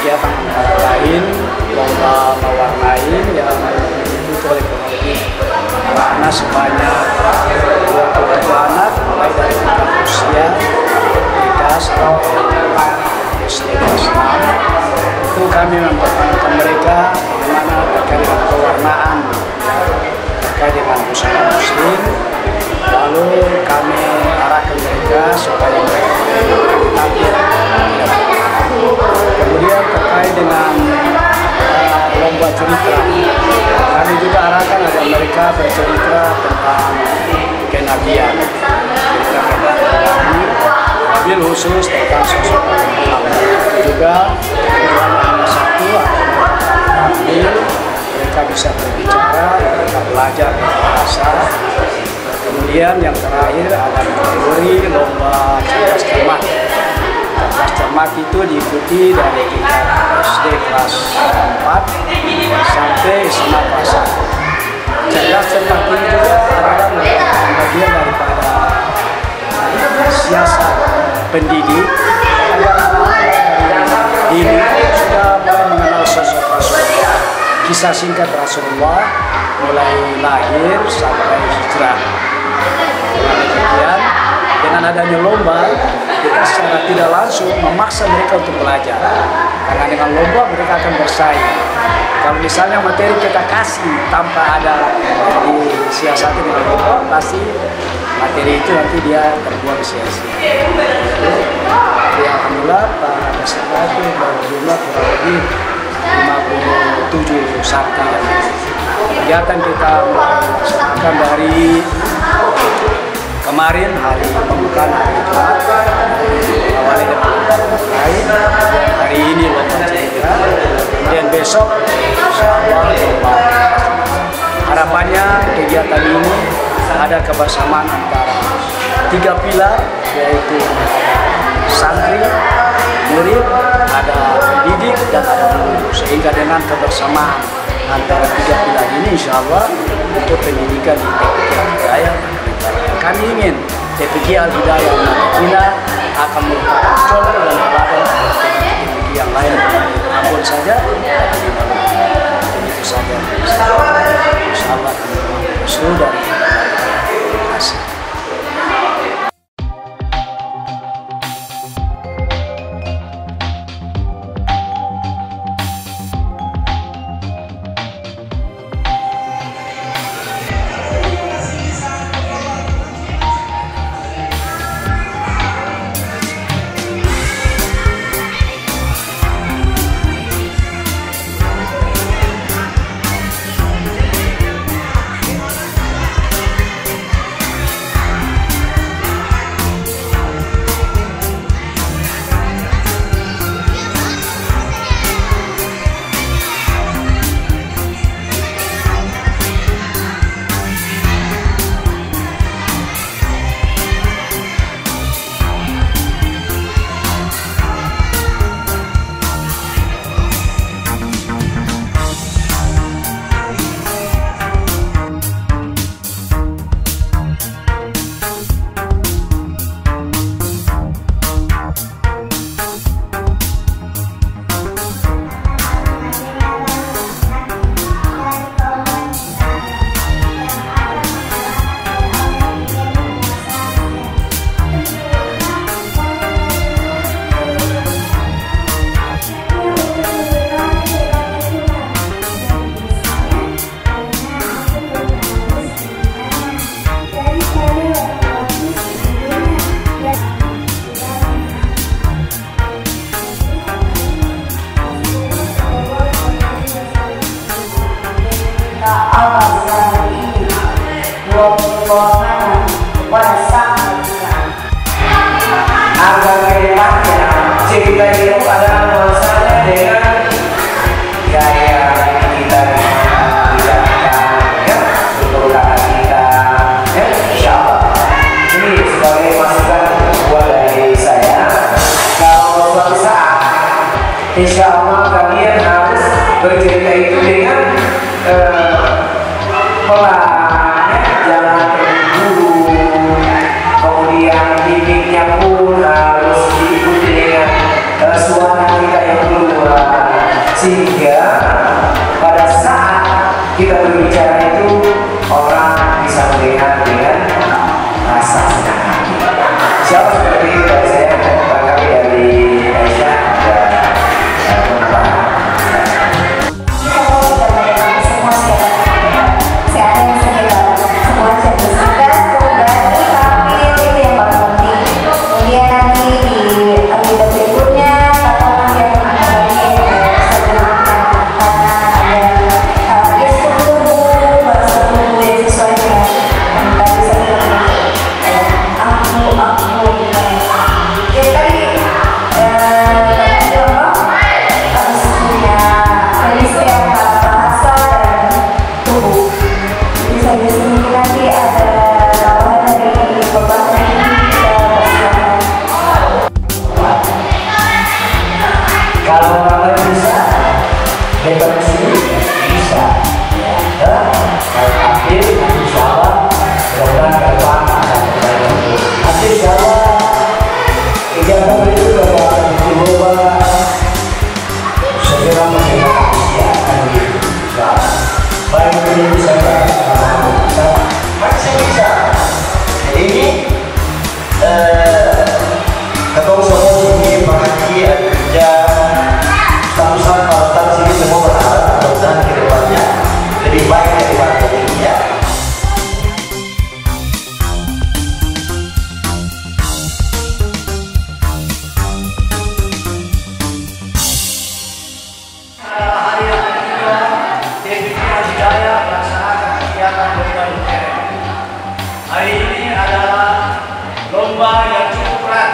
kegiatan lain, lomba mewarnai yang diikuti oleh kurang lebih anak sebanyak 27 anak mulai dari tingkat usia TK sampai SD kelas 6. Itu kami memperkenalkan mereka bagaimana terkait dengan pewarnaan terkait dengan busana muslim. Lalu kami arahkan mereka supaya mereka tampil. Kemudian terkait dengan lomba cerita, kami juga arahkan agar mereka bercerita tentang kenabian, mobil khusus tentang sosok Nabi. Juga tujuannya satu, tampil, mereka bisa berbicara, mereka belajar bahasa. Kemudian yang terakhir ada kategori lomba cerdas cermat. Cerdas cermat itu diikuti dari tingkat SD kelas 4 sampai SMA kelas 1. Cerdas cermat ini juga adalah bagian daripada siasat pendidik agar anak dini sudah mulai mengenal sosok Rasulullah, kisah singkat Rasulullah mulai lahir sampai hijrah. Kemudian dengan adanya lomba kita secara tidak langsung memaksa mereka untuk belajar, karena dengan lomba mereka akan bersaing. Kalau misalnya materi kita kasih tanpa ada disiasati dengan lomba, pasti materi itu nanti dia terbuang sia-sia. Alhamdulillah para peserta itu berjumlah kurang lebih 57 sakti. Kegiatan kita melaksanakan dari kemarin hari pembukaan hari Jumat, awalnya dengan lain, hari ini lomba cerita, kemudian besok insyaallah lomba. Harapannya kegiatan ini ada kebersamaan antara 3 pilar, yaitu santri, murid, ada pendidik, dan ada guru. Sehingga dengan kebersamaan antara 3 pilar ini insya Allah untuk pendidikan di TPQ Al-Hidayah, kami ingin TPQ Al-Hidayah kita akan merupakan contoh dan teladan TPQ yang lain. Ampun saja, itu saja. Insya Allah sudah. Terima kasih. Agar kedepannya cerita itu adalah bahwasanya dengan gaya kita ya, perkataan kita, ya, insyaallah. Ini sebagai masukan buat dari saya. Kalau suatu saat, insyaallah kalian harus bercerita itu dengan jalan guru, kemudian mimiknya pun harus diikuti dengan suara kita yang keluar. sehingga pada saat kita berbicara itu orang bisa melihat dengan rasa senang hati. Siapa seperti itu dari saya, barangkali dari Aisyah ada penambahan. Hari ini adalah lomba yang cukup berat,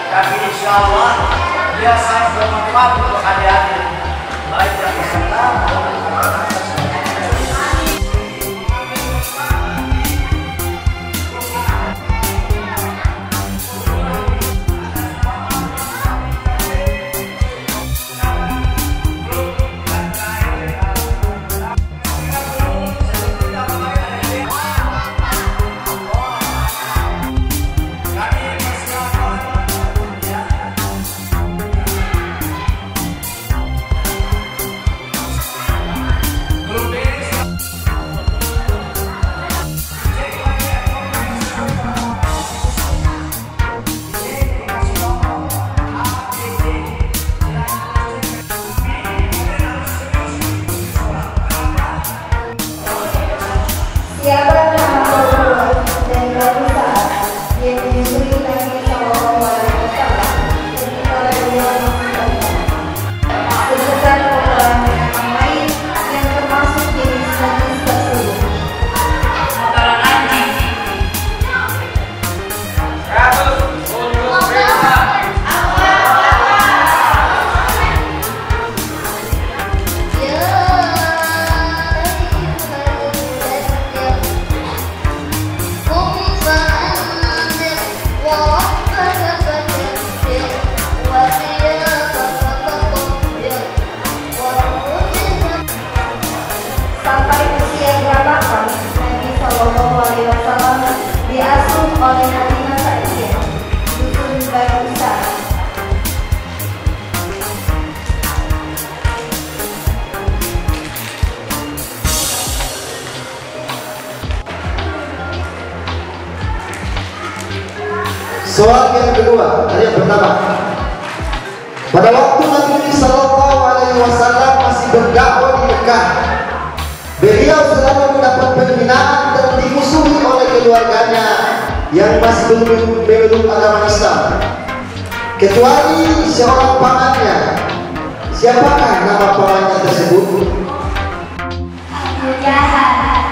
tapi insya Allah dia sangat bermanfaat untuk adik-adik, baik yang peserta maupun anak-anak. oleh Halimah Sa'diyah, Dusun Barusa. Soal yang kedua, yang pertama. Pada waktu Nabi Sallallahu Alaihi Wasallam masih berdakwah di Mekah, beliau selalu mendapat penghinaan dan dimusuhi oleh keluarganya yang masih belum memeluk agama Islam, kecuali seorang pamannya. Siapakah nama pamannya tersebut? Abu Jahal.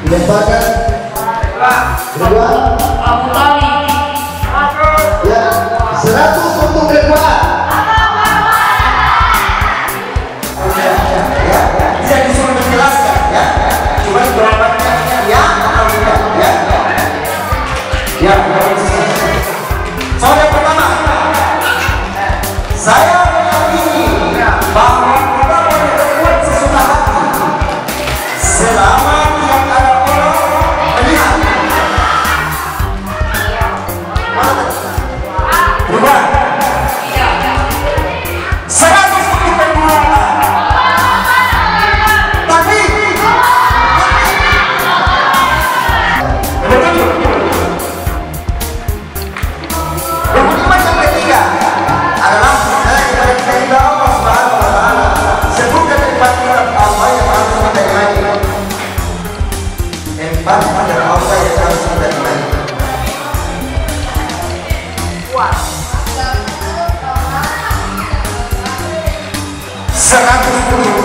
Dilemparkan. Kedua. Abu Talib. Ya, 100 untuk kedua. Bisa disuruh menjelaskan ya. Cuma jawabannya ya atau tidak ya. Ya. Soal yang pertama, saya meyakini bahwa kita boleh berbuat sesuka hati selama yang ada orang melihat. Berubah. 100